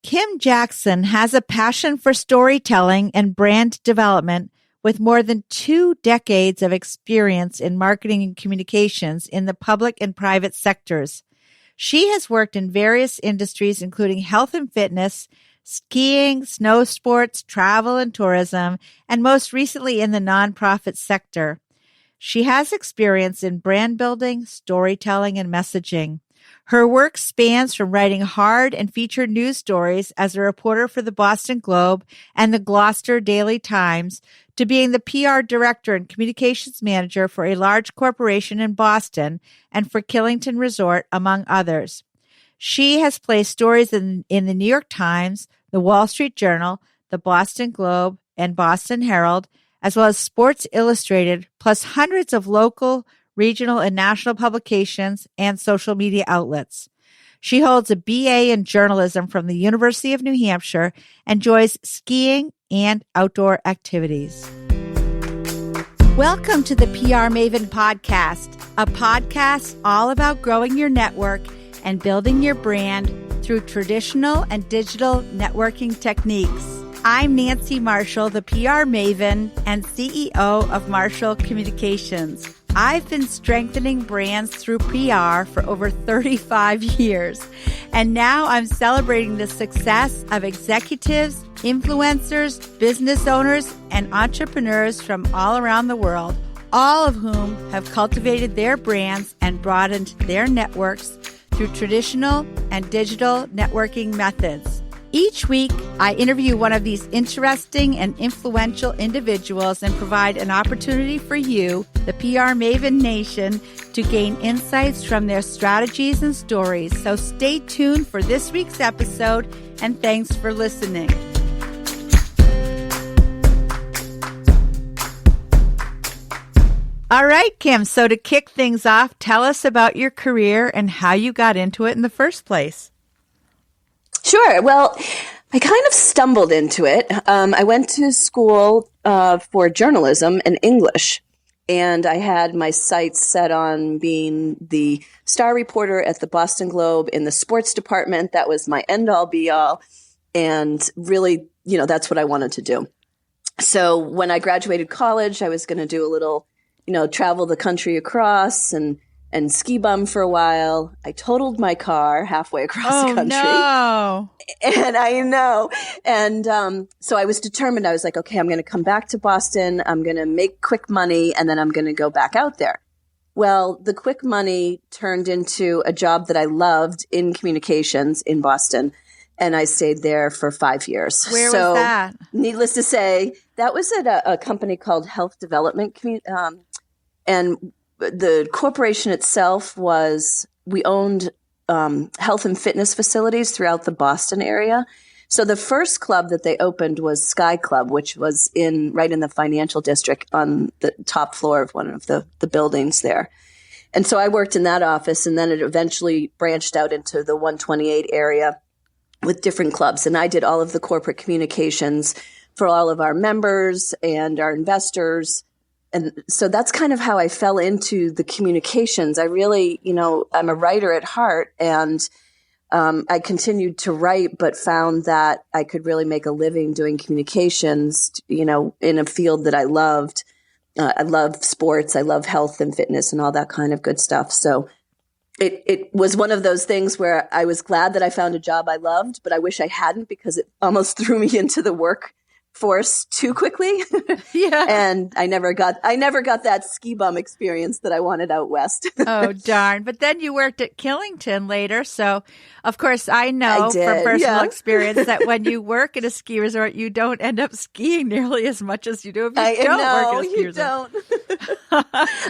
Kim Jackson has a passion for storytelling and brand development with more than 2 decades of experience in marketing and communications in the public and private sectors. She has worked in various industries, including health and fitness, skiing, snow sports, travel and tourism, and most recently in the nonprofit sector. She has experience in brand building, storytelling, and messaging. Her work spans from writing hard and featured news stories as a reporter for the Boston Globe and the Gloucester Daily Times to being the PR director and communications manager for a large corporation in Boston and for Killington Resort, among others. She has placed stories in the New York Times, the Wall Street Journal, the Boston Globe, and Boston Herald, as well as Sports Illustrated, plus hundreds of local, regional, and national publications and social media outlets. She holds a BA in journalism from the University of New Hampshire and enjoys skiing and outdoor activities. Welcome to the PR Maven Podcast, a podcast all about growing your network and building your brand through traditional and digital networking techniques. I'm Nancy Marshall, the PR Maven and CEO of Marshall Communications. I've been strengthening brands through PR for over 35 years, and now I'm celebrating the success of executives, influencers, business owners, and entrepreneurs from all around the world, all of whom have cultivated their brands and broadened their networks through traditional and digital networking methods. Each week, I interview one of these interesting and influential individuals and provide an opportunity for you, the PR Maven Nation, to gain insights from their strategies and stories. So stay tuned for this week's episode, and thanks for listening. All right, Kim. So to kick things off, tell us about your career and how you got into it in the first place. Sure. Well, I kind of stumbled into it. I went to school for journalism and English, and I had my sights set on being the star reporter at the Boston Globe in the sports department. That was my end-all, be-all, and really, that's what I wanted to do. So when I graduated college, I was going to do a little, travel the country across and ski bum for a while. I totaled my car halfway across the country. No. And I know. And so I was determined. I was like, okay, I'm going to come back to Boston. I'm going to make quick money, and then I'm going to go back out there. Well, the quick money turned into a job that I loved in communications in Boston. And I stayed there for 5 years. Where was that? Needless to say, that was at a company called Health Development. And the corporation itself we owned health and fitness facilities throughout the Boston area. So the first club that they opened was Sky Club, which was right in the financial district on the top floor of one of the buildings there. And so I worked in that office, and then it eventually branched out into the 128 area with different clubs. And I did all of the corporate communications for all of our members and our investors. And so that's kind of how I fell into the communications. I really, I'm a writer at heart, and I continued to write, but found that I could really make a living doing communications, in a field that I loved. I love sports. I love health and fitness and all that kind of good stuff. So it was one of those things where I was glad that I found a job I loved, but I wish I hadn't, because it almost threw me into the workforce too quickly. Yeah. And I never got that ski bum experience that I wanted out west. Oh, darn. But then you worked at Killington later. So, of course, I know from personal experience that when you work at a ski resort, you don't end up skiing nearly as much as you do if you don't work at a ski resort.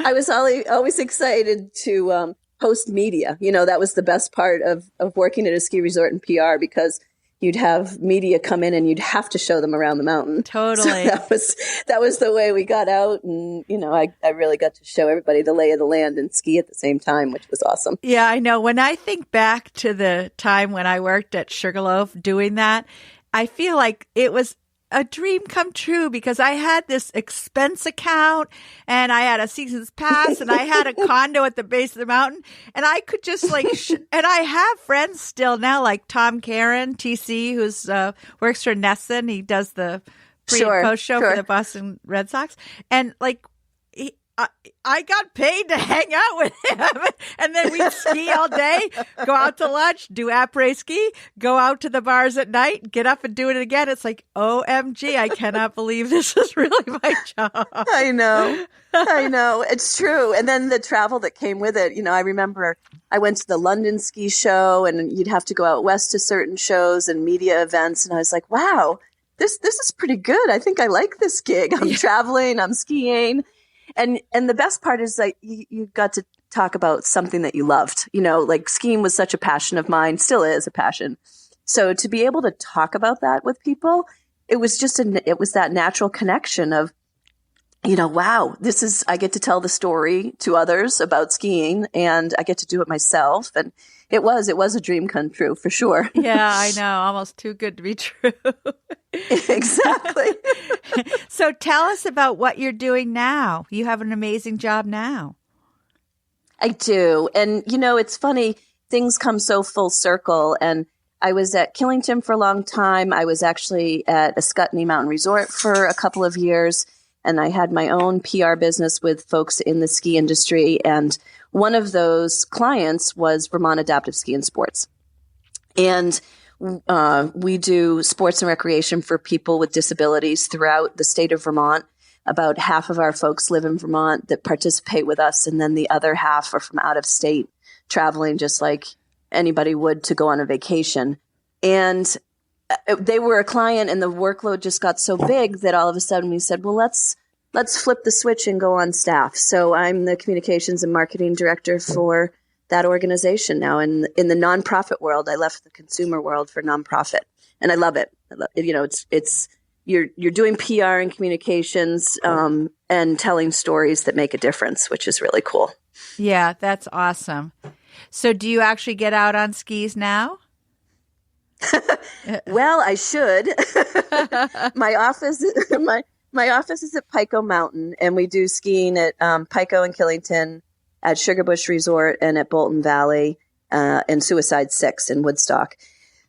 I was always excited to host media. That was the best part of working at a ski resort in PR, because you'd have media come in and you'd have to show them around the mountain. Totally. So that was the way we got out. And, I really got to show everybody the lay of the land and ski at the same time, which was awesome. Yeah, I know. When I think back to the time when I worked at Sugarloaf doing that, I feel like it was a dream come true because I had this expense account and I had a season's pass and I had a condo at the base of the mountain and I could just like, and I have friends still now like Tom Caron, TC, who's works for Nesson. He does the pre and post show for the Boston Red Sox. And like, I got paid to hang out with him. And then we'd ski all day, go out to lunch, do après ski, go out to the bars at night, get up and do it again. It's like, OMG, I cannot believe this is really my job. I know. It's true. And then the travel that came with it. You know, I remember I went to the London ski show and you'd have to go out west to certain shows and media events. And I was like, wow, this is pretty good. I think I like this gig. I'm traveling, I'm skiing. And the best part is like you got to talk about something that you loved, you know, like skiing was such a passion of mine, still is a passion. So to be able to talk about that with people, it was just it was that natural connection of, you know, wow, I get to tell the story to others about skiing and I get to do it myself. And it was a dream come true for sure. Yeah, I know. Almost too good to be true. Exactly. So tell us about what you're doing now. You have an amazing job now. I do. And, you know, it's funny. Things come so full circle. And I was at Killington for a long time. I was actually at Ascutney Mountain Resort for a couple of years. And I had my own PR business with folks in the ski industry. And one of those clients was Vermont Adaptive Ski and Sports. And we do sports and recreation for people with disabilities throughout the state of Vermont. About half of our folks live in Vermont that participate with us. And then the other half are from out of state, traveling just like anybody would to go on a vacation. And they were a client and the workload just got so big that all of a sudden we said, well, let's flip the switch and go on staff. So I'm the communications and marketing director for that organization now. And in the nonprofit world, I left the consumer world for nonprofit, and I love it. You know, it's you're doing PR and communications and telling stories that make a difference, which is really cool. Yeah, that's awesome. So do you actually get out on skis now? Well, I should. My office is at Pico Mountain, and we do skiing at Pico and Killington, at Sugarbush Resort, and at Bolton Valley, and Suicide 6 in Woodstock.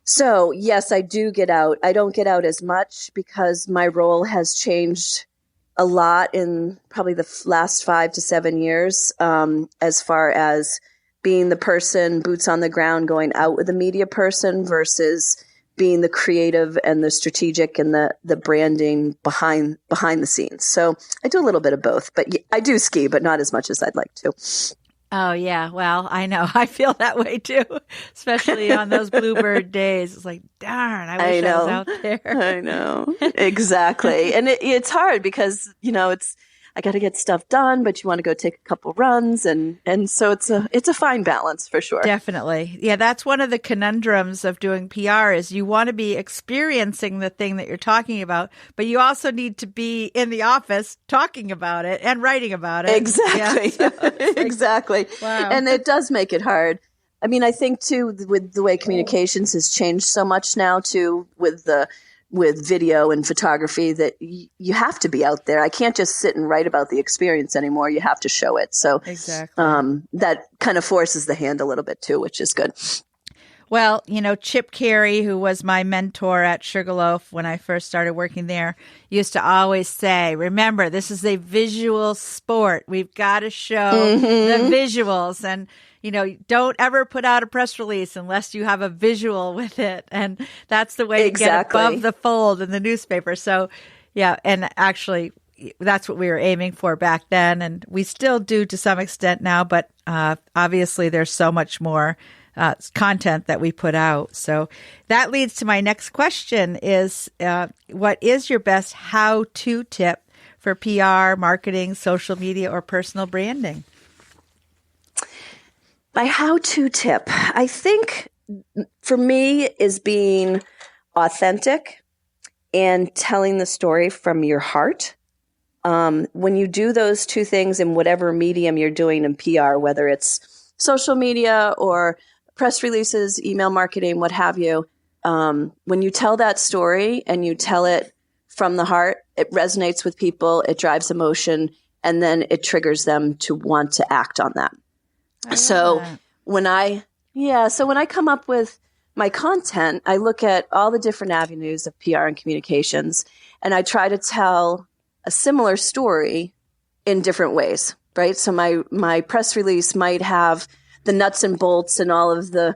So yes, I do get out. I don't get out as much because my role has changed a lot in probably the last 5 to 7 years, as far as being the person boots on the ground going out with the media person versus being the creative and the strategic and the branding behind the scenes. So I do a little bit of both, but I do ski, but not as much as I'd like to. Oh, yeah. Well, I know. I feel that way too, especially on those bluebird days. It's like, darn, I wish I was out there. I know. Exactly. And it's hard because, you know, I got to get stuff done, but you want to go take a couple runs. And so it's a fine balance for sure. Definitely. Yeah. That's one of the conundrums of doing PR is you want to be experiencing the thing that you're talking about, but you also need to be in the office talking about it and writing about it. Exactly. Yeah, so exactly. Wow. And it does make it hard. I mean, I think too, with the way communications has changed so much now too, with video and photography, that you have to be out there. I can't just sit and write about the experience anymore. You have to show it. So exactly. That kind of forces the hand a little bit too, which is good. Well, you know, Chip Carey, who was my mentor at Sugarloaf when I first started working there, used to always say, remember, this is a visual sport. We've got to show the visuals. And, you know, don't ever put out a press release unless you have a visual with it. And that's the way to get above the fold in the newspaper. So, yeah, and actually, that's what we were aiming for back then. And we still do to some extent now, but obviously there's so much more content that we put out. So that leads to my next question is, what is your best how-to tip for PR, marketing, social media, or personal branding? My how-to tip, I think for me, is being authentic and telling the story from your heart. When you do those two things in whatever medium you're doing in PR, whether it's social media or press releases, email marketing, what have you, when you tell that story and you tell it from the heart. It resonates with people. It drives emotion, and then it triggers them to want to act on that. So when I come up with my content, I look at all the different avenues of PR and communications, and I try to tell a similar story in different ways, right? So my press release might have the nuts and bolts and all of the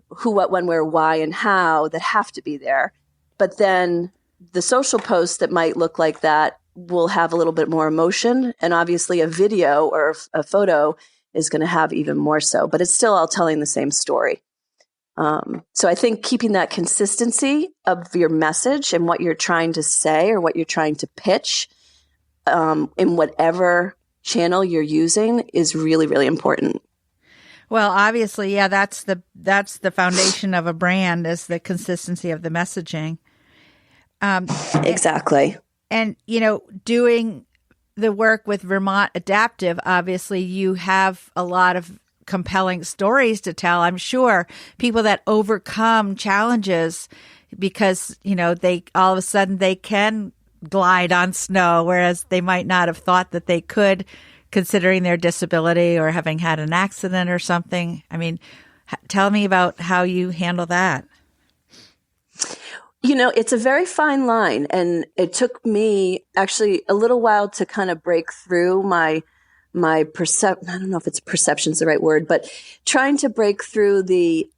who, what, when, where, why, and how that have to be there. But then the social post that might look like that will have a little bit more emotion. And obviously a video or a photo is going to have even more so, but it's still all telling the same story. So I think keeping that consistency of your message and what you're trying to say or what you're trying to pitch in whatever channel you're using is really, really important. Well, obviously, yeah, that's the foundation of a brand, is the consistency of the messaging. Exactly. And, doing the work with Vermont Adaptive, obviously you have a lot of compelling stories to tell. I'm sure people that overcome challenges because, they all of a sudden they can glide on snow, whereas they might not have thought that they could, considering their disability or having had an accident or something. I mean, tell me about how you handle that. It's a very fine line, and it took me actually a little while to kind of break through my I don't know if it's perception's the right word, but trying to break through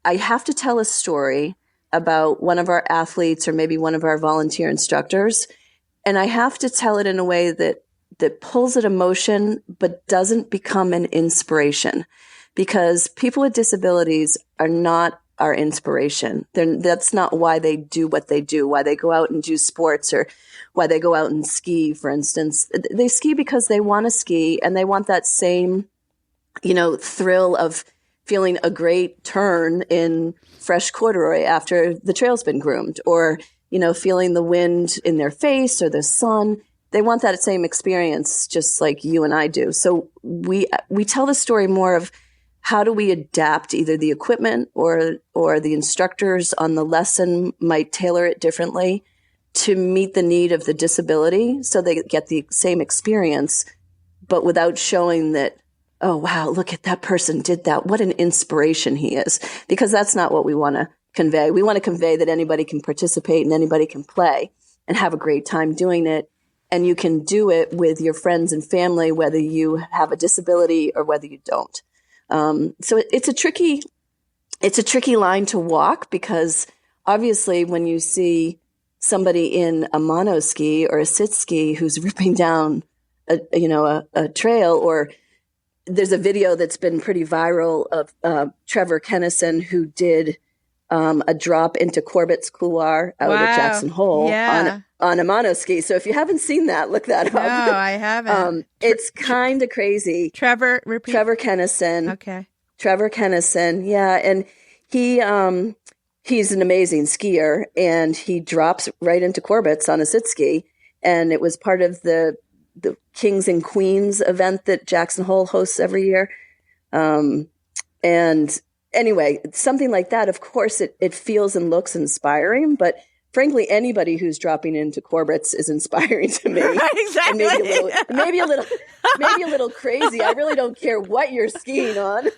I have to tell a story about one of our athletes or maybe one of our volunteer instructors, and I have to tell it in a way that pulls at emotion, but doesn't become an inspiration, because people with disabilities are not our inspiration. That's not why they do what they do, why they go out and do sports, or why they go out and ski, for instance. They ski because they want to ski, and they want that same, thrill of feeling a great turn in fresh corduroy after the trail's been groomed, or, feeling the wind in their face or the sun. They want that same experience, just like you and I do. So we tell the story more of how do we adapt either the equipment or the instructors on the lesson might tailor it differently to meet the need of the disability so they get the same experience, but without showing that, oh, wow, look at that person did that. What an inspiration he is. Because that's not what we want to convey. We want to convey that anybody can participate and anybody can play and have a great time doing it. And you can do it with your friends and family, whether you have a disability or whether you don't. So it's a tricky line to walk, because obviously when you see somebody in a mono ski or a sit ski who's ripping down a trail, or there's a video that's been pretty viral of Trevor Kennison, who did a drop into Corbett's Couloir out at Jackson Hole on a mono ski. So if you haven't seen that, look that up. No, I haven't. It's kind of crazy. Trevor Kennison. Okay. Trevor Kennison. Yeah. And he's an amazing skier, and he drops right into Corbett's on a sit ski. And it was part of the Kings and Queens event that Jackson Hole hosts every year. And anyway, something like that, of course, it feels and looks inspiring, but frankly, anybody who's dropping into Corbett's is inspiring to me. Exactly. And maybe a little crazy. I really don't care what you're skiing on.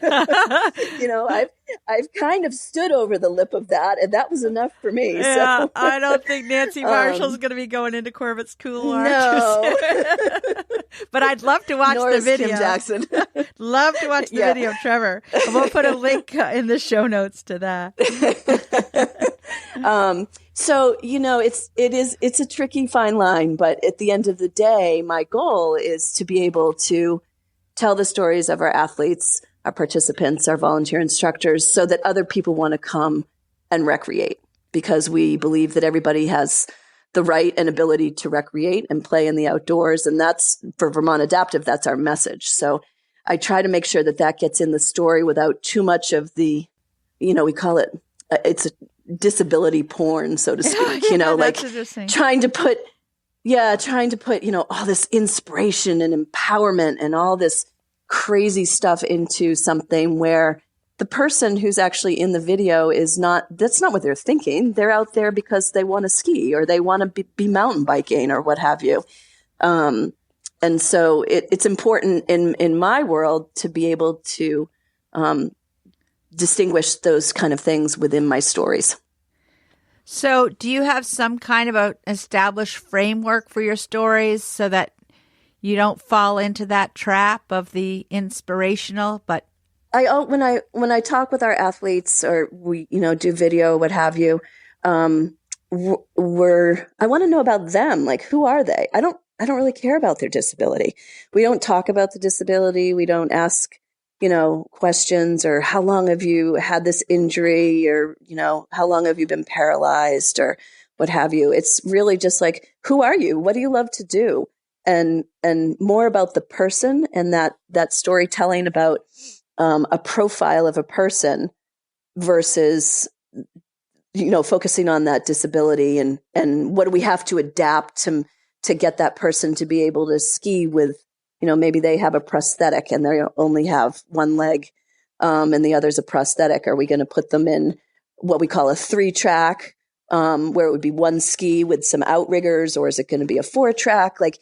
I've kind of stood over the lip of that, and that was enough for me. Yeah, so. I don't think Nancy Marshall's going to be going into Corbett's Couloir. No. But I'd love to watch Nor the is video. Kim Jackson. Love to watch the video of Trevor. And we'll put a link in the show notes to that. So, it's a tricky fine line, but at the end of the day, my goal is to be able to tell the stories of our athletes, our participants, our volunteer instructors, so that other people want to come and recreate, because we believe that everybody has the right and ability to recreate and play in the outdoors. And that's, for Vermont Adaptive, that's our message. So I try to make sure that gets in the story without too much of the, we call it, it's a disability porn, so to speak, like trying to put, all this inspiration and empowerment and all this crazy stuff into something where the person who's actually in the video that's not what they're thinking. They're out there because they want to ski or they want to be mountain biking or what have you. And so it's important in my world to be able to distinguish those kind of things within my stories. So do you have some kind of an established framework for your stories so that you don't fall into that trap of the inspirational, but when I talk with our athletes or we, do video, what have you, I want to know about them. Like, who are they? I don't really care about their disability. We don't talk about the disability. We don't ask, questions or how long have you had this injury or, how long have you been paralyzed or what have you. It's really just like, who are you? What do you love to do? And more about the person and that storytelling about a profile of a person versus, focusing on that disability and what do we have to adapt to get that person to be able to ski with, maybe they have a prosthetic and they only have one leg and the other's a prosthetic. Are we going to put them in what we call a 3-track where it would be one ski with some outriggers, or is it going to be a 4-track? Like,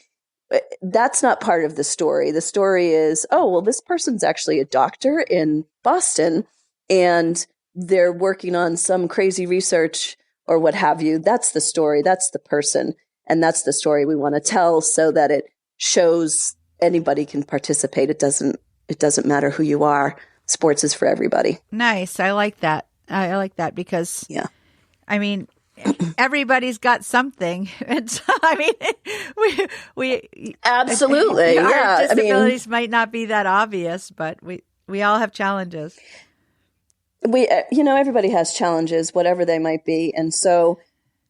that's not part of the story. The story is, oh, well, this person's actually a doctor in Boston and they're working on some crazy research or what have you. That's the story. That's the person. And that's the story we want to tell so that it shows anybody can participate. It doesn't matter who you are. Sports is for everybody. Nice. I like that. I like that because, yeah. I mean, everybody's got something. And so, I mean, we absolutely, our disabilities might not be that obvious, but we all have challenges. Everybody has challenges, whatever they might be, and so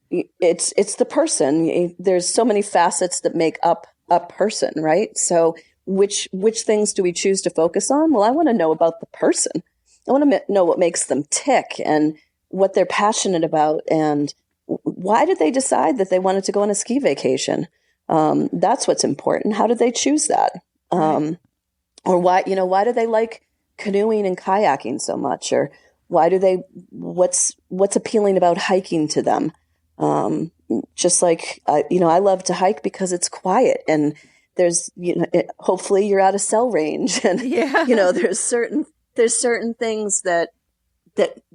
it's the person. There's so many facets that make up a person, right? So which things do we choose to focus on? Well, I want to know about the person. I want to know what makes them tick and what they're passionate about and why did they decide that they wanted to go on a ski vacation? That's what's important. How did they choose that? Or why do they like canoeing and kayaking so much? Or what's appealing about hiking to them? Just like, I love to hike because it's quiet and there's, hopefully you're out of cell range and, there's certain things that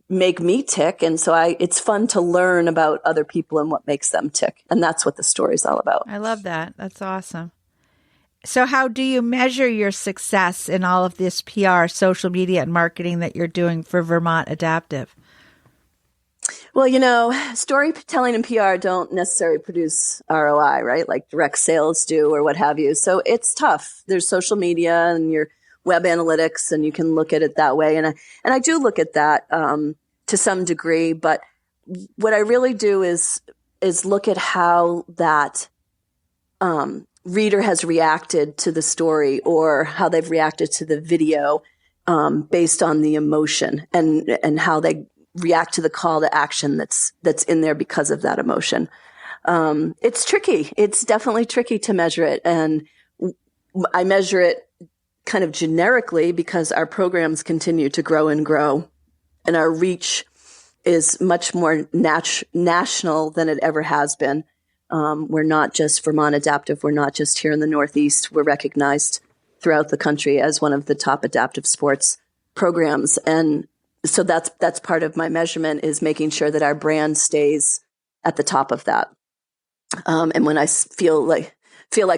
make me tick. And so it's fun to learn about other people and what makes them tick. And that's what the story's all about. I love that. That's awesome. So how do you measure your success in all of this PR, social media, and marketing that you're doing for Vermont Adaptive? Well, storytelling and PR don't necessarily produce ROI, right? Like direct sales do or what have you. So it's tough. There's social media and your web analytics, and you can look at it that way. And I do look at that to some degree, but what I really do is look at how that reader has reacted to the story or how they've reacted to the video based on the emotion and how they react to the call to action that's in there because of that emotion. It's tricky. It's definitely tricky to measure it. And I measure it kind of generically because our programs continue to grow and grow and our reach is much more national than it ever has been. We're not just Vermont Adaptive. We're not just here in the Northeast. We're recognized throughout the country as one of the top adaptive sports programs. And so that's part of my measurement is making sure that our brand stays at the top of that. And when I feel like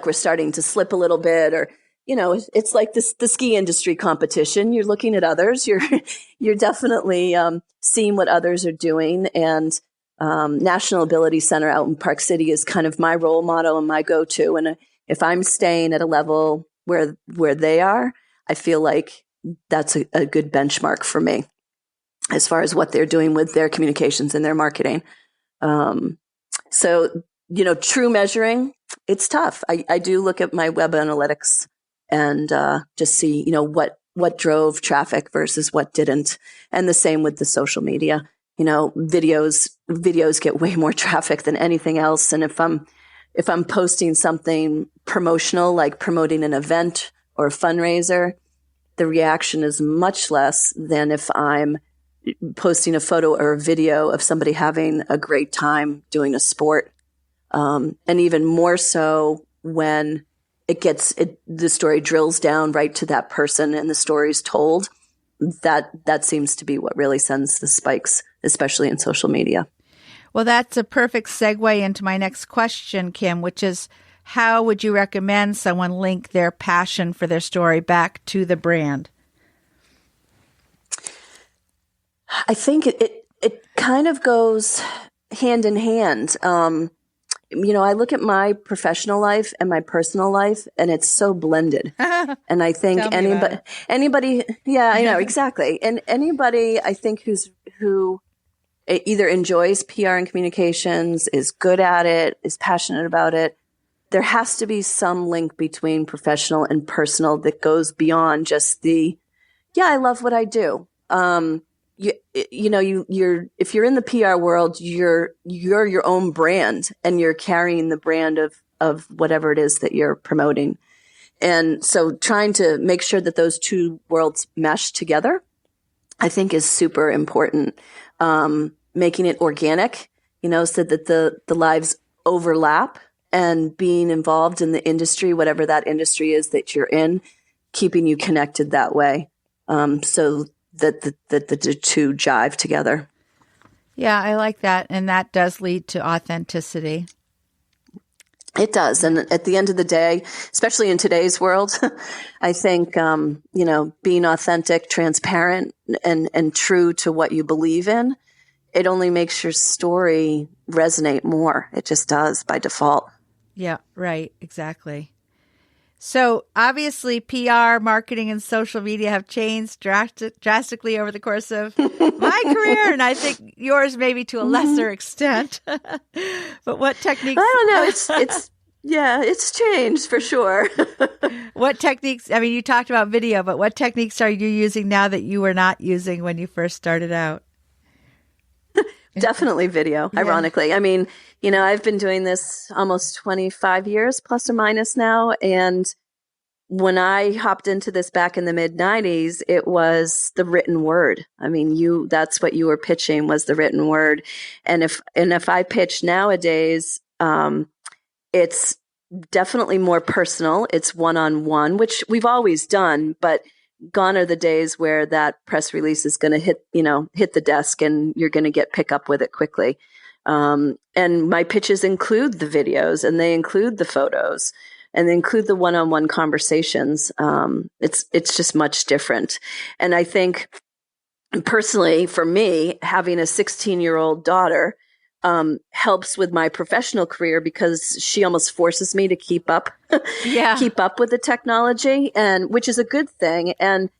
we're starting to slip a little bit or, it's like the ski industry competition. You're looking at others. You're definitely seeing what others are doing. And National Ability Center out in Park City is kind of my role model and my go-to. And if I'm staying at a level where they are, I feel like that's a good benchmark for me as far as what they're doing with their communications and their marketing. So, true measuring, it's tough. I do look at my web analytics and just see, what drove traffic versus what didn't. And the same with the social media. Videos get way more traffic than anything else. And if I'm posting something promotional, like promoting an event or a fundraiser, the reaction is much less than if I'm posting a photo or a video of somebody having a great time doing a sport. And even more so when the story drills down right to that person and the story's told. That seems to be what really sends the spikes, especially in social media. Well, that's a perfect segue into my next question, Kim, which is, how would you recommend someone link their passion for their story back to the brand? I think it kind of goes hand in hand. I look at my professional life and my personal life, and it's so blended. And I think anybody, yeah, I know, exactly. And anybody, I think, who either enjoys PR and communications, is good at it, is passionate about it, there has to be some link between professional and personal that goes beyond just I love what I do. If you're in the PR world, you're your own brand, and you're carrying the brand of whatever it is that you're promoting. And so trying to make sure that those two worlds mesh together, I think, is super important. Making it organic, so that the lives overlap, and being involved in the industry, whatever that industry is that you're in, keeping you connected that way. So that the two jive together. Yeah, I like that. And that does lead to authenticity. It does. And at the end of the day, especially in today's world, I think, being authentic, transparent, and true to what you believe in, it only makes your story resonate more. It just does by default. Yeah, right. Exactly. So obviously PR, marketing, and social media have changed drastically over the course of my career, and I think yours maybe to a lesser extent. But what techniques? I don't know. It's changed for sure. What techniques? I mean, you talked about video, but what techniques are you using now that you were not using when you first started out? Definitely video, ironically. I mean, I've been doing this almost 25 years, plus or minus now. And when I hopped into this back in the mid 90s, it was the written word. I mean, that's what you were pitching, was the written word. And if I pitch nowadays, it's definitely more personal. It's one-on-one, which we've always done, but gone are the days where that press release is going to hit the desk and you're going to get pick up with it quickly. And my pitches include the videos, and they include the photos, and they include the one-on-one conversations. It's just much different. And I think personally, for me, having a 16-year-old daughter helps with my professional career, because she almost forces me to keep up with the technology, and which is a good thing. And,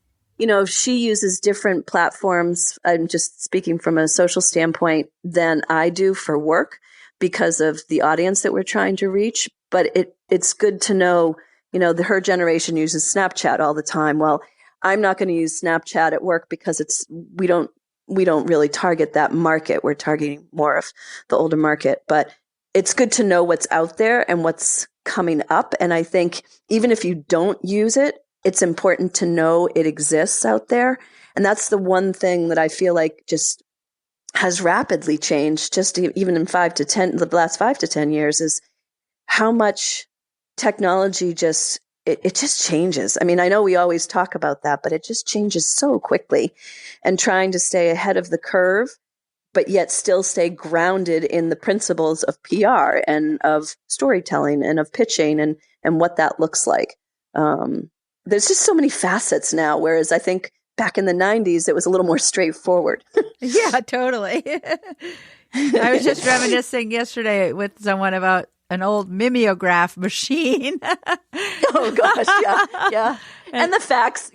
she uses different platforms. I'm just speaking from a social standpoint than I do for work because of the audience that we're trying to reach. But it's good to know, her generation uses Snapchat all the time. Well, I'm not going to use Snapchat at work because we don't really target that market. We're targeting more of the older market, but it's good to know what's out there and what's coming up. And I think even if you don't use it, it's important to know it exists out there. And that's the one thing that I feel like just has rapidly changed, just even in the last 5 to 10 years, is how much technology it just changes. I mean, I know we always talk about that, but it just changes so quickly, and trying to stay ahead of the curve, but yet still stay grounded in the principles of PR and of storytelling and of pitching and what that looks like. There's just so many facets now, whereas I think back in the 90s, it was a little more straightforward. Yeah, totally. I was just reminiscing yesterday with someone about an old mimeograph machine. Oh gosh, yeah. And the fax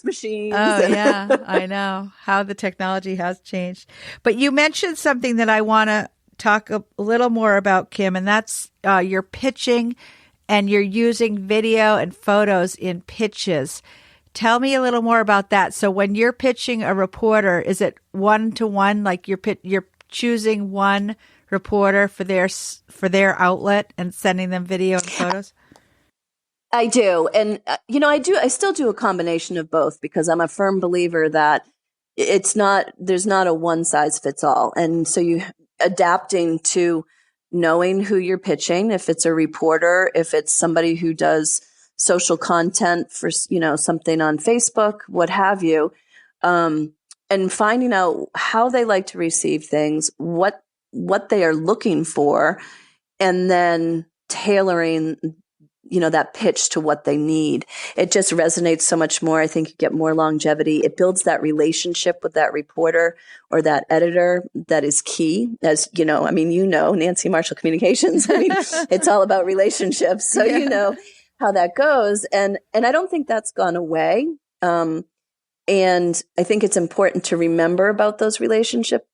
machines. Oh yeah, I know how the technology has changed. But you mentioned something that I want to talk a little more about, Kim, and that's your pitching, and you're using video and photos in pitches. Tell me a little more about that. So when you're pitching a reporter, is it one-to-one, like you're choosing one reporter for their outlet and sending them video and photos? I do. And, I still do a combination of both because I'm a firm believer that there's not a one size fits all. And so you adapting to knowing who you're pitching, if it's a reporter, if it's somebody who does social content for, something on Facebook, what have you, and finding out how they like to receive things, what they are looking for, and then tailoring that pitch to what they need. It just resonates so much more. I think you get more longevity. It builds that relationship with that reporter or that editor that is key. As Nancy Marshall Communications. It's all about relationships. So how that goes. And I don't think that's gone away. And I think it's important to remember about those relationship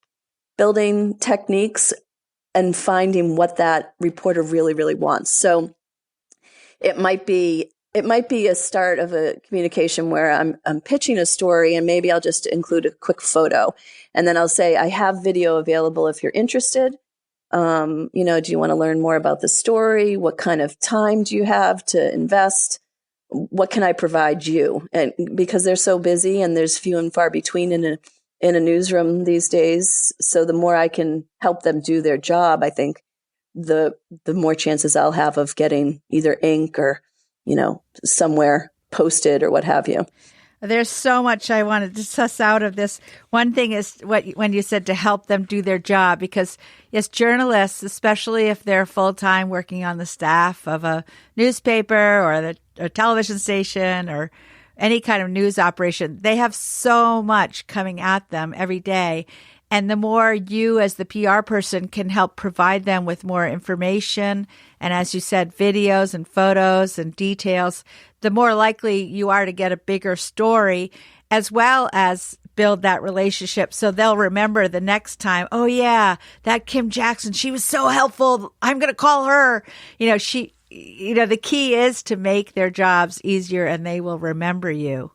building techniques and finding what that reporter really, really wants. So it might be a start of a communication where I'm pitching a story and maybe I'll just include a quick photo. And then I'll say, I have video available if you're interested. Do you want to learn more about the story? What kind of time do you have to invest? What can I provide you? And because they're so busy and there's few and far between in a newsroom these days. So the more I can help them do their job, I think the more chances I'll have of getting either ink or, somewhere posted or what have you. There's so much I wanted to suss out of this. One thing is when you said to help them do their job, because as journalists, especially if they're full-time working on the staff of a newspaper or a television station or any kind of news operation, they have so much coming at them every day. And the more you as the PR person can help provide them with more information, and as you said, videos and photos and details, the more likely you are to get a bigger story, as well as build that relationship. So they'll remember the next time, oh yeah, that Kim Jackson, she was so helpful. I'm going to call her. The key is to make their jobs easier and they will remember you.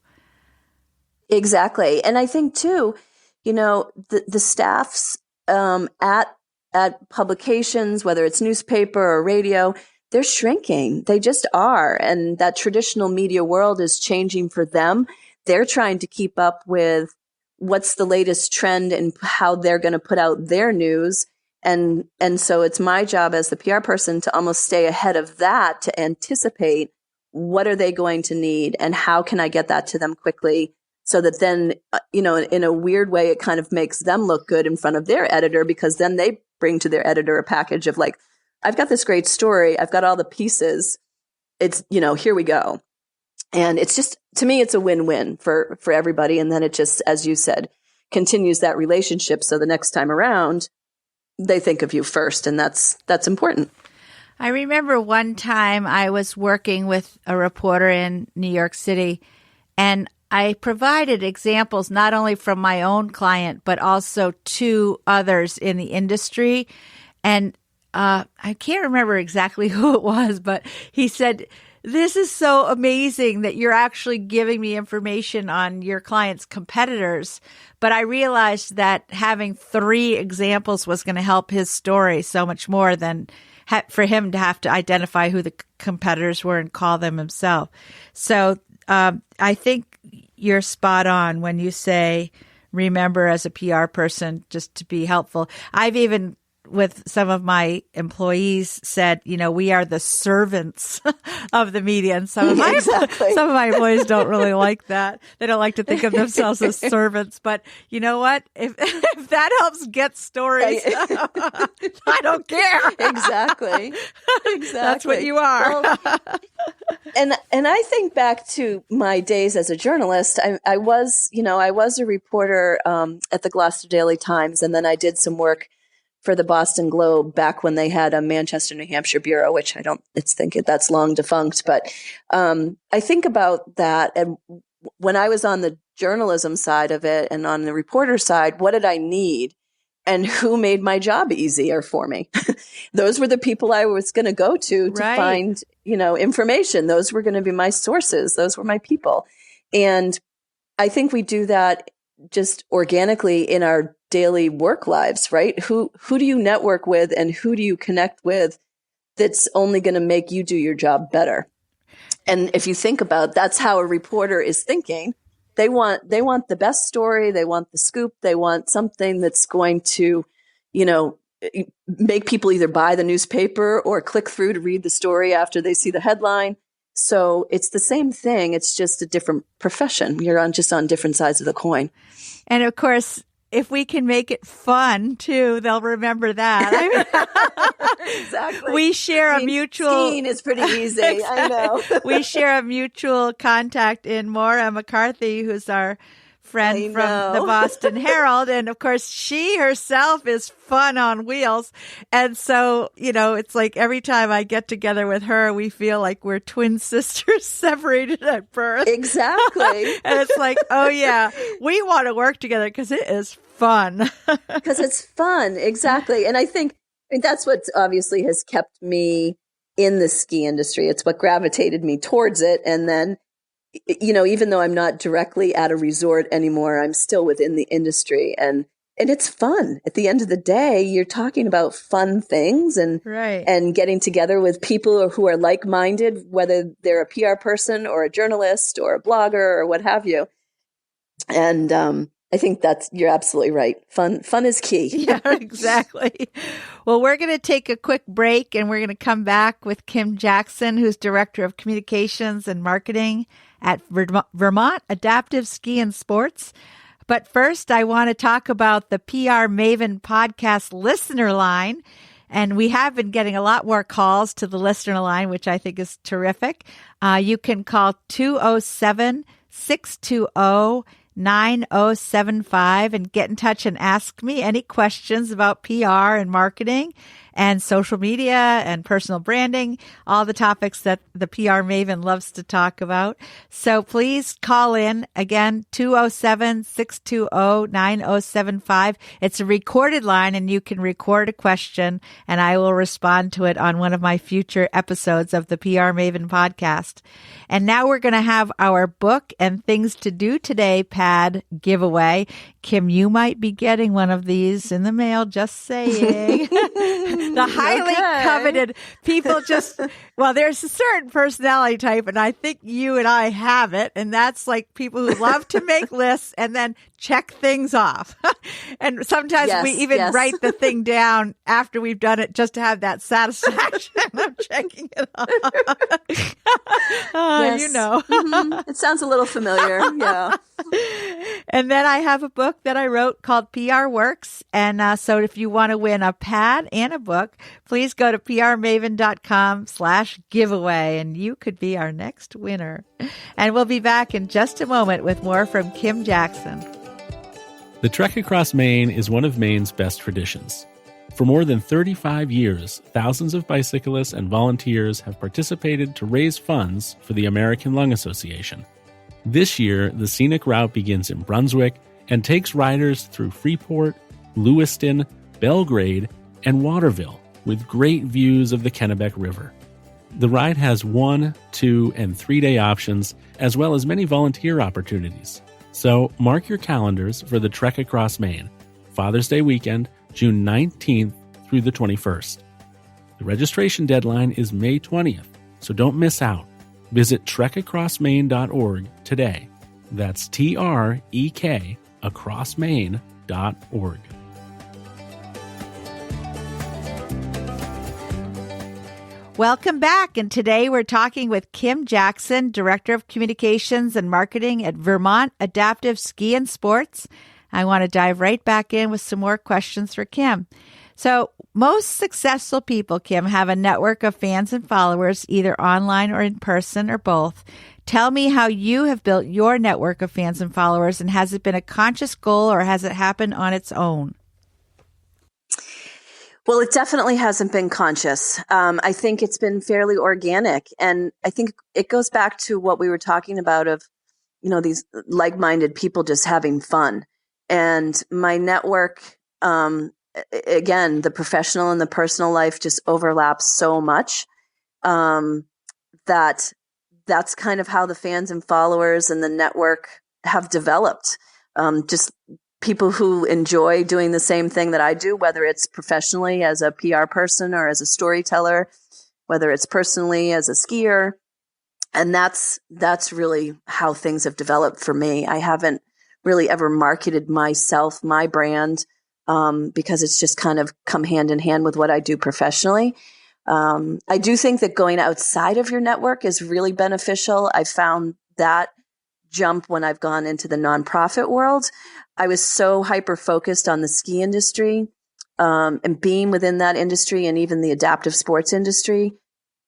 Exactly. And I think too, the staffs at publications, whether it's newspaper or radio, they're shrinking. They just are. And that traditional media world is changing for them. They're trying to keep up with what's the latest trend and how they're going to put out their news. And so it's my job as the PR person to almost stay ahead of that, to anticipate what are they going to need and how can I get that to them quickly. So that then, in a weird way, it kind of makes them look good in front of their editor, because then they bring to their editor a package of like, I've got this great story. I've got all the pieces. It's, here we go. And it's just, to me, it's a win-win for everybody. And then it just, as you said, continues that relationship. So the next time around, they think of you first. And that's important. I remember one time I was working with a reporter in New York City, and I provided examples not only from my own client, but also to others in the industry. And I can't remember exactly who it was, but he said, this is so amazing that you're actually giving me information on your client's competitors. But I realized that having 3 examples was going to help his story so much more than for him to have to identify who the competitors were and call them himself. So I think you're spot on when you say, remember as a PR person, just to be helpful. I've even, with some of my employees, said, we are the servants of the media. And some of my employees don't really like that. They don't like to think of themselves as servants. But you know what? If that helps get stories, I don't care. Exactly. That's what you are. Well, and I think back to my days as a journalist. I was a reporter at the Gloucester Daily Times, and then I did some work for the Boston Globe back when they had a Manchester, New Hampshire bureau, which that's long defunct. But I think about that. And when I was on the journalism side of it and on the reporter side, what did I need? And who made my job easier for me? Those were the people I was going to go to find, information. Those were going to be my sources. Those were my people. And I think we do that just organically in our daily work lives, right? Who do you network with and who do you connect with that's only going to make you do your job better? And if you think about, that's how a reporter is thinking. They want the best story. They want the scoop. They want something that's going to, make people either buy the newspaper or click through to read the story after they see the headline. So it's the same thing. It's just a different profession. You're just on different sides of the coin. And of course, if we can make it fun too, they'll remember that. Exactly. We share a mutual. Skiing is pretty easy. I know. We share a mutual contact in Maura McCarthy, who's our friend from the Boston Herald. And of course, she herself is fun on wheels. And so, it's like every time I get together with her, we feel like we're twin sisters separated at birth. Exactly. And it's like, oh yeah, we want to work together because it is fun. Because it's fun. Exactly. And I think that's what obviously has kept me in the ski industry. It's what gravitated me towards it. And then, even though I'm not directly at a resort anymore, I'm still within the industry, and it's fun. At the end of the day, you're talking about fun things and getting together with people who are like-minded, whether they're a PR person or a journalist or a blogger or what have you. And I think you're absolutely right. Fun is key. Yeah, exactly. Well, we're going to take a quick break, and we're going to come back with Kim Jackson, who's Director of Communications and Marketing at Vermont Adaptive Ski and Sports. But first, I want to talk about the PR Maven podcast listener line. And we have been getting a lot more calls to the listener line, which I think is terrific. You can call 207-620-9075 and get in touch and ask me any questions about PR and marketing and social media and personal branding, all the topics that the PR Maven loves to talk about. So please call in again, 207-620-9075. It's a recorded line, and you can record a question and I will respond to it on one of my future episodes of the PR Maven podcast. And now we're going to have our book and things to do today pad giveaway. Kim, you might be getting one of these in the mail, just saying. The highly coveted people there's a certain personality type, and I think you and I have it, and that's like people who love to make lists and then check things off. And sometimes we even write the thing down after we've done it just to have that satisfaction of checking it off. Yes. Mm-hmm. It sounds a little familiar. Yeah. And then I have a book that I wrote called PR Works. And so if you want to win a pad and a book, please go to prmaven.com/giveaway and you could be our next winner. And we'll be back in just a moment with more from Kim Jackson. The Trek Across Maine is one of Maine's best traditions. For more than 35 years, thousands of bicyclists and volunteers have participated to raise funds for the American Lung Association. This year, the scenic route begins in Brunswick and takes riders through Freeport, Lewiston, Belgrade, and Waterville, with great views of the Kennebec River. The ride has 1-, 2-, and 3-day options, as well as many volunteer opportunities. So mark your calendars for the Trek Across Maine, Father's Day weekend, June 19th through the 21st. The registration deadline is May 20th, so don't miss out. Visit trekacrossmaine.org today. That's TREK acrossmaine.org. Welcome back. And today we're talking with Kim Jackson, Director of Communications and Marketing at Vermont Adaptive Ski and Sports. I want to dive right back in with some more questions for Kim. So most successful people, Kim, have a network of fans and followers, either online or in person or both. Tell me how you have built your network of fans and followers, and has it been a conscious goal or has it happened on its own? Well, it definitely hasn't been conscious. I think it's been fairly organic. And I think it goes back to what we were talking about of, these like-minded people just having fun. And my network, again, the professional and the personal life just overlaps so much that that's kind of how the fans and followers and the network have developed. Just people who enjoy doing the same thing that I do, whether it's professionally as a PR person or as a storyteller, whether it's personally as a skier. And that's really how things have developed for me. I haven't really ever marketed myself, my brand, because it's just kind of come hand in hand with what I do professionally. I do think that going outside of your network is really beneficial. I found that jump when I've gone into the nonprofit world. I was so hyper focused on the ski industry, and being within that industry and even the adaptive sports industry.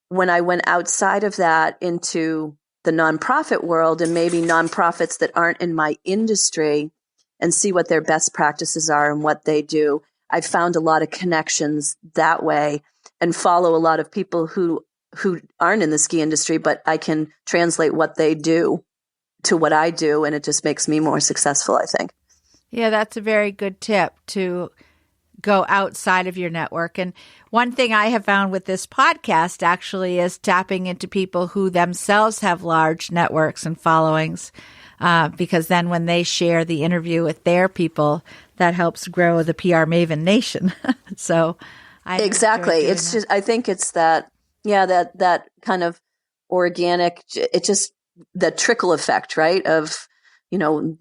When I went outside of that into the nonprofit world and maybe nonprofits that aren't in my industry and see what their best practices are and what they do, I found a lot of connections that way and follow a lot of people who aren't in the ski industry, but I can translate what they do to what I do. And it just makes me more successful, I think. Yeah, that's a very good tip to go outside of your network. And one thing I have found with this podcast actually is tapping into people who themselves have large networks and followings, because then when they share the interview with their people, that helps grow the PR Maven Nation. So exactly. It's just, I think it's that, that kind of organic, it just, the trickle effect, right? Of,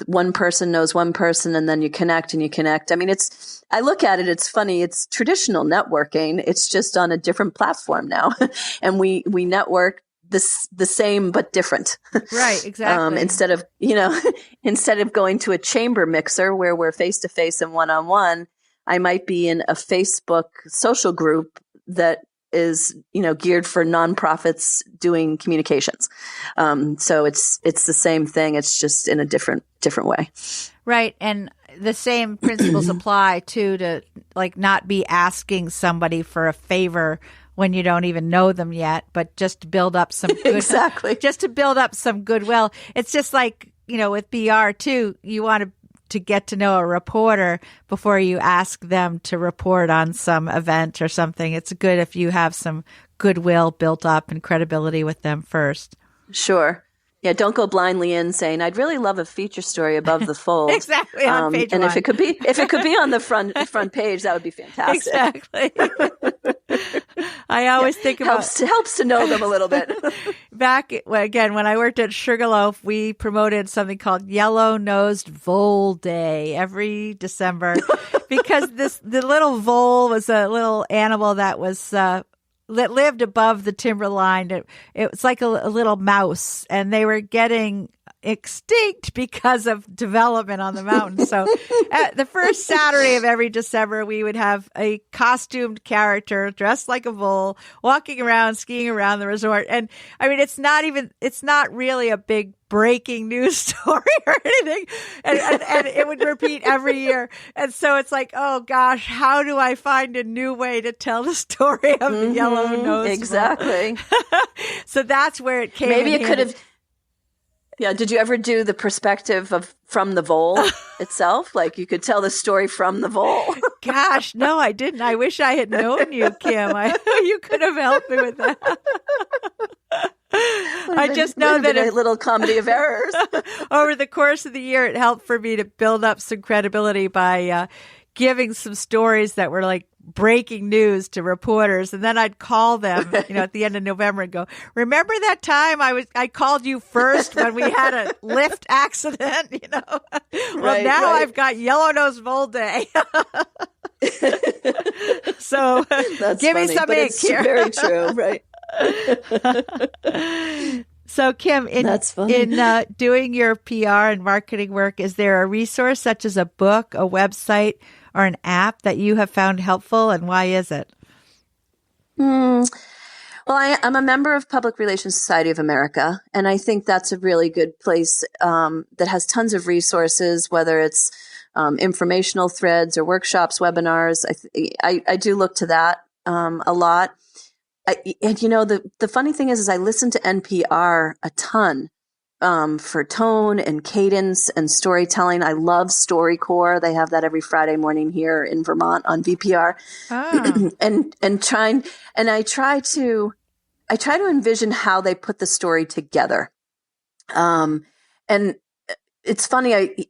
one person knows one person and then you connect and you connect. I mean, I look at it, it's funny. It's traditional networking. It's just on a different platform now. And we network the same, but different. Right. Exactly. Instead of going to a chamber mixer where we're face to face and one-on-one, I might be in a Facebook social group that is, geared for nonprofits doing communications. So it's the same thing. It's just in a different way. Right. And the same principles apply to not be asking somebody for a favor when you don't even know them yet, but just to build up some good, exactly. Just to build up some goodwill. It's just like, with PR too, you want to get to know a reporter before you ask them to report on some event or something. It's good if you have some goodwill built up and credibility with them first. Sure. Yeah, don't go blindly in saying, "I'd really love a feature story above the fold." Exactly, on page and one. if it could be on the front page, that would be fantastic. Exactly. I always think about helps to know them a little bit. Back again when I worked at Sugarloaf, we promoted something called Yellow-Nosed Vole Day every December because the little vole was a little animal that was that lived above the timberline. It was like a little mouse, and they were getting extinct because of development on the mountain. So at the first Saturday of every December, we would have a costumed character dressed like a vole walking around, skiing around the resort. And I mean, it's not really a big breaking news story or anything. And it would repeat every year. And so it's like, oh gosh, how do I find a new way to tell the story of the yellow-nosed exactly. vole? So that's where it came. Maybe it could have. Yeah. Did you ever do the perspective from the vole itself? Like you could tell the story from the vole. Gosh, no, I didn't. I wish I had known you, Kim. You could have helped me with that. I just know that a little comedy of errors. Over the course of the year, it helped for me to build up some credibility by giving some stories that were like breaking news to reporters. And then I'd call them, at the end of November and go, remember that time I called you first when we had a lift accident, Well, right, now right. I've got Yellow-Nosed Vole Day. So That's give funny, me some but ink it's here. Very true, right? So Kim, in doing your PR and marketing work, is there a resource such as a book, a website, or an app that you have found helpful, and why is it? Well, I'm a member of Public Relations Society of America, and I think that's a really good place that has tons of resources, whether it's informational threads or workshops, webinars. I do look to that a lot. And the funny thing is I listen to NPR a ton for tone and cadence and storytelling. I love StoryCorps. They have that every Friday morning here in Vermont on VPR. Oh. and I try to envision how they put the story together. And it's funny.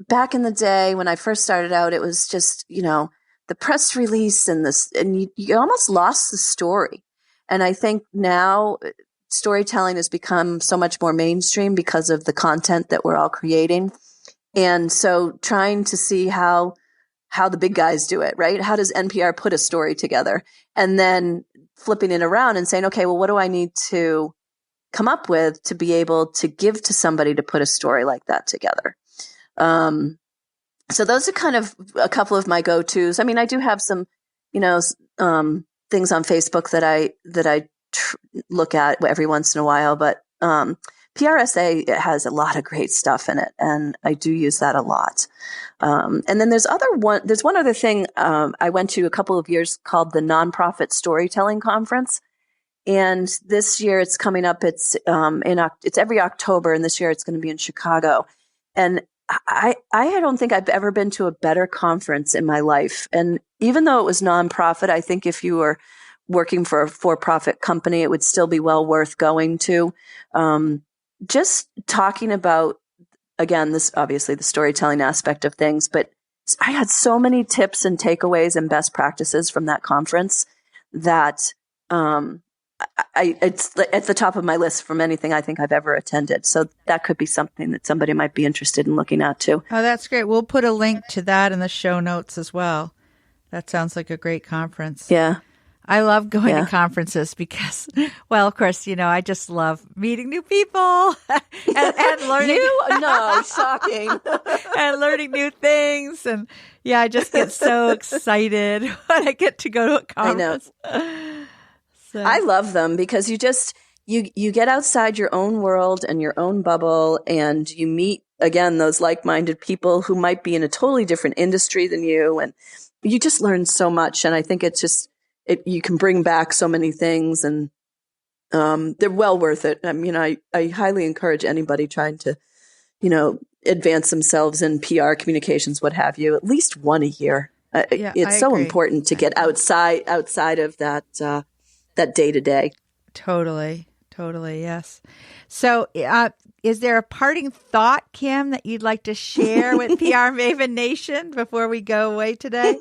Back in the day when I first started out, it was just, the press release and you almost lost the story. And I think now storytelling has become so much more mainstream because of the content that we're all creating. And so trying to see how the big guys do it, right? How does NPR put a story together? And then flipping it around and saying, okay, well, what do I need to come up with to be able to give to somebody to put a story like that together? So those are kind of a couple of my go-tos. I mean, I do have some, things on Facebook that I look at every once in a while, but PRSA has a lot of great stuff in it, and I do use that a lot. And then there's one other thing I went to a couple of years called the Nonprofit Storytelling Conference, and this year it's coming up. It's every October, and this year it's going to be in Chicago. And I don't think I've ever been to a better conference in my life. And even though it was nonprofit, I think if you were working for a for-profit company, it would still be well worth going to. Just talking about, again, this obviously the storytelling aspect of things, but I had so many tips and takeaways and best practices from that conference that it's at the top of my list from anything I think I've ever attended. So that could be something that somebody might be interested in looking at too. Oh, that's great. We'll put a link to that in the show notes as well. That sounds like a great conference. Yeah. I love going to conferences because, well, of course, I just love meeting new people and learning. No, shocking. And learning new things. And I just get so excited when I get to go to a conference. I know. So. I love them because you get outside your own world and your own bubble, and you meet, again, those like-minded people who might be in a totally different industry than you. And you just learn so much. And I think it's just, you can bring back so many things, and they're well worth it. I mean, I highly encourage anybody trying to, advance themselves in PR, communications, what have you, at least one a year. It's so important to get outside of that day to day. Totally, yes. So, is there a parting thought, Kim, that you'd like to share with PR Maven Nation before we go away today?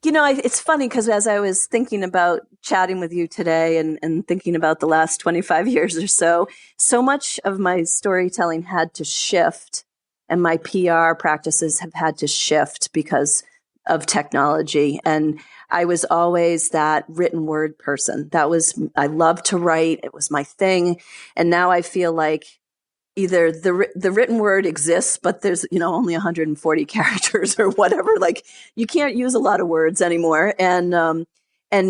It's funny because as I was thinking about chatting with you today and thinking about the last 25 years or so much of my storytelling had to shift, and my PR practices have had to shift because of technology. And I was always that written word person. I loved to write. It was my thing. And now I feel like either the written word exists, but there's, only 140 characters or whatever. Like, you can't use a lot of words anymore. And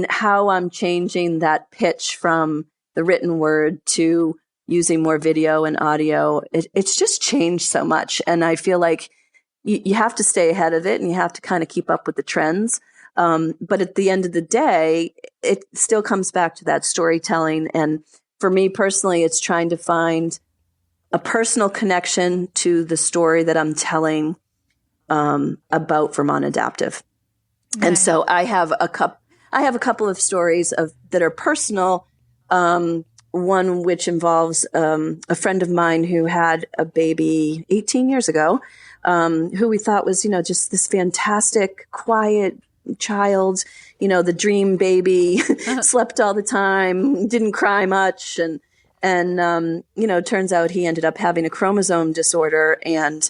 how I'm changing that pitch from the written word to using more video and audio, it's just changed so much. And I feel like you have to stay ahead of it, and you have to kind of keep up with the trends. But at the end of the day, it still comes back to that storytelling. And for me personally, it's trying to find a personal connection to the story that I'm telling about Vermont Adaptive. Right. And so I have a couple of stories that are personal. One which involves a friend of mine who had a baby 18 years ago, who we thought was, just this fantastic, quiet child, the dream baby, slept all the time, didn't cry much. And turns out he ended up having a chromosome disorder. And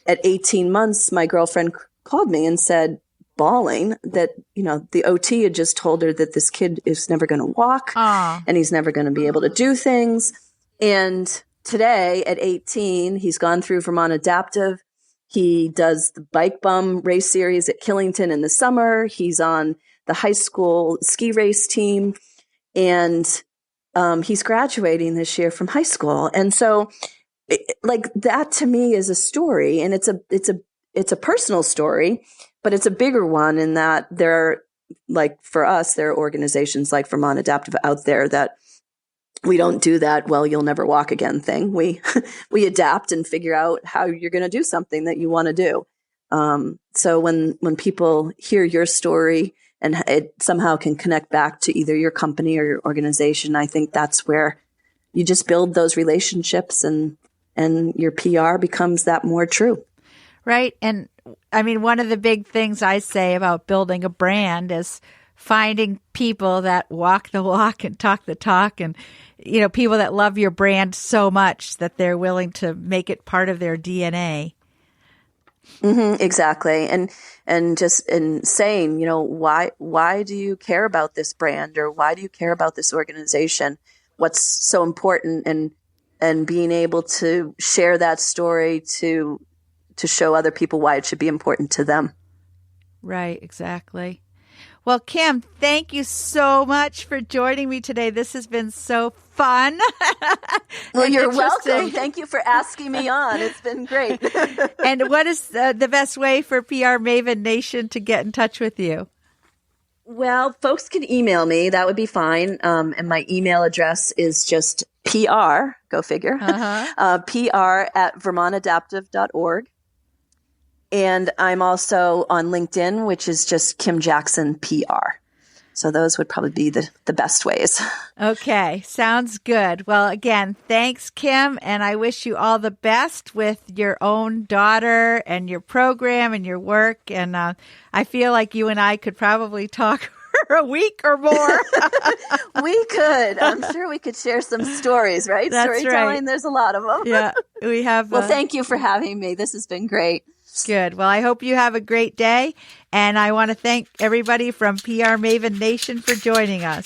at 18 months, my girlfriend called me and said, bawling, that, the OT had just told her that this kid is never going to walk. And he's never going to be able to do things. And today at 18, he's gone through Vermont Adaptive. He does the bike bum race series at Killington in the summer. He's on the high school ski race team, and he's graduating this year from high school. And so like that to me is a story, and it's a personal story, but it's a bigger one in that for us, there are organizations like Vermont Adaptive out there that we don't do that, well, you'll never walk again thing. We adapt and figure out how you're going to do something that you want to do. So when people hear your story and it somehow can connect back to either your company or your organization, I think that's where you just build those relationships, and your PR becomes that more true. Right. And I mean, one of the big things I say about building a brand is finding people that walk the walk and talk the talk, and, people that love your brand so much that they're willing to make it part of their DNA. Mm-hmm, exactly. And just in saying, why do you care about this brand, or why do you care about this organization? What's so important, and being able to share that story to show other people why it should be important to them. Right, exactly. Well, Kim, thank you so much for joining me today. This has been so fun. Well, you're welcome. Thank you for asking me on. It's been great. And what is the best way for PR Maven Nation to get in touch with you? Well, folks can email me. That would be fine. And my email address is just PR, go figure, PR@vermontadaptive.org. And I'm also on LinkedIn, which is just Kim Jackson PR. So those would probably be the best ways. Okay, sounds good. Well, again, thanks, Kim, and I wish you all the best with your own daughter and your program and your work. And I feel like you and I could probably talk for a week or more. We could. I'm sure we could share some stories, right? That's Storytelling, right. There's a lot of them. Yeah, we have. Well, thank you for having me. This has been great. Good. Well, I hope you have a great day. And I want to thank everybody from PR Maven Nation for joining us.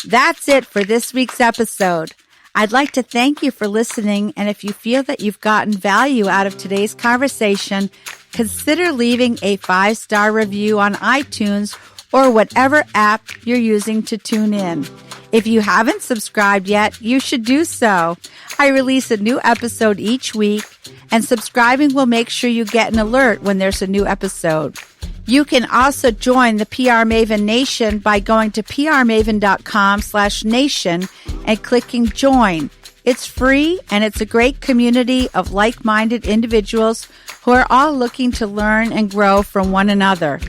That's it for this week's episode. I'd like to thank you for listening. And if you feel that you've gotten value out of today's conversation, consider leaving a 5-star review on iTunes or whatever app you're using to tune in. If you haven't subscribed yet, you should do so. I release a new episode each week, and subscribing will make sure you get an alert when there's a new episode. You can also join the PR Maven Nation by going to prmaven.com/nation and clicking join. It's free, and it's a great community of like-minded individuals who are all looking to learn and grow from one another.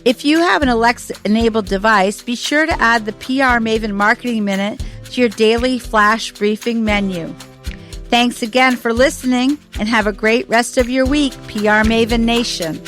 If you have an Alexa-enabled device, be sure to add the PR Maven Marketing Minute to your daily flash briefing menu. Thanks again for listening, and have a great rest of your week, PR Maven Nation.